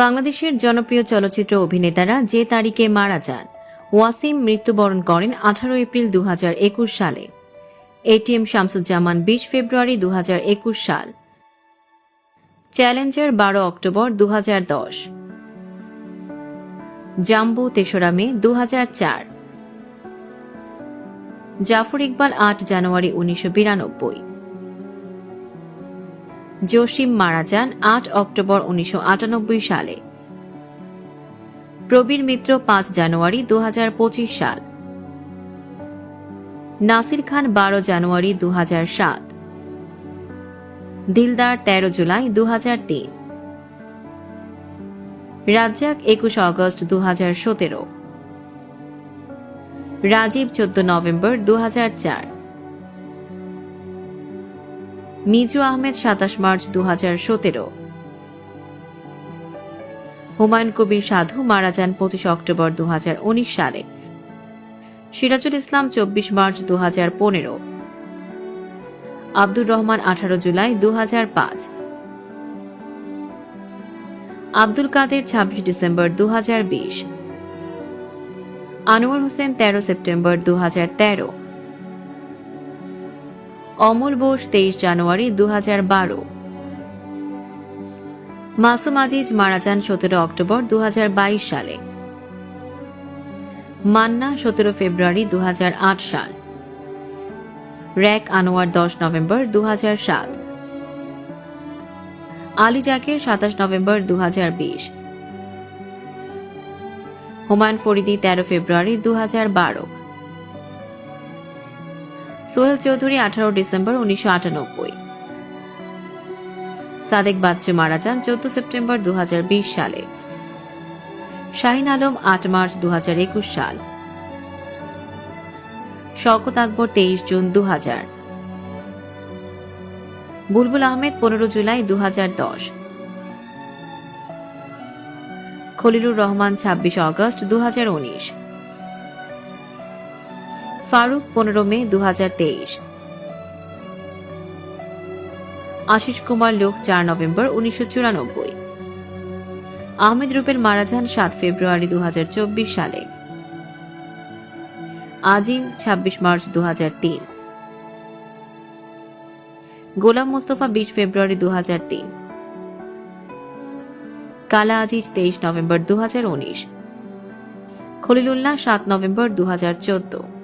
বাংলাদেশের জনপ্রিয় চলচ্চিত্র অভিনেতারা যে তারিখে মারা যান। ওয়াসিম মৃত্যুবরণ করেন 18 এপ্রিল 2021 সালে। এটিএম শামসুজ্জামান 20 ফেব্রুয়ারি 2021 সাল। Challenger 12 October 2010। জাম্বু 3রা মে 2004। জাফর ইকবাল 8 জানুয়ারি 1992। জসিম মারা যান 8 অক্টোবর 1998 সালে। প্রবীর মিত্র 5 জানুয়ারি 2025 সাল। নাসির খান 12 জানুয়ারি 2007। দিলদার 13 জুলাই 2003। রাজ্জাক 21 আগস্ট 2017। রাজীব 14 নভেম্বর 2004। মিজু আহমেদ 27 মার্চ 2017। হুমায়ুন কবির সাধু মারা যান 25 অক্টোবর 2019 সালে। সিরাজুল ইসলাম 24 মার্চ 2015। আব্দুর রহমান 18 জুলাই 2005। আব্দুল কাদের 26 ডিসেম্বর 2020। আনোয়ার হোসেন 13 সেপ্টেম্বর 2013। অমল বোস 23 জানুয়ারি 2012। মাসুম আজিজ মারা যান 17 অক্টোবর 2022 সালে। মান্না 17 ফেব্রুয়ারি 2008 সাল। Rack Anwar 10 November 2007। Ali Zakir 27 November 2020। Humayun Faridi 13 ফেব্রুয়ারি 2012। সোহেল চৌধুরী 18 ডিসেম্বর 1998। সাদেক বাচ্চু মারা যান 14 সেপ্টেম্বর 2020 সালে। শাহিন আলম 8 মার্চ 2021 সাল। শওকত আকবর 23 জুন 2000। বুলবুল আহমেদ 15 জুলাই 2010। খলিলুর রহমান 26 আগস্ট 2019। ফারুক 15 মে 2023। আশিস কুমার লোক 4 নভেম্বর 1994। আহমেদ রুবেল মারা যান 7 ফেব্রুয়ারি 2024 সালে। আজিম 26 মার্চ 2003। গোলাম মোস্তফা 20 ফেব্রুয়ারি 2003। কালা আজিজ 23 নভেম্বর 2019। খলিলুল্লাহ 7 নভেম্বর 2014।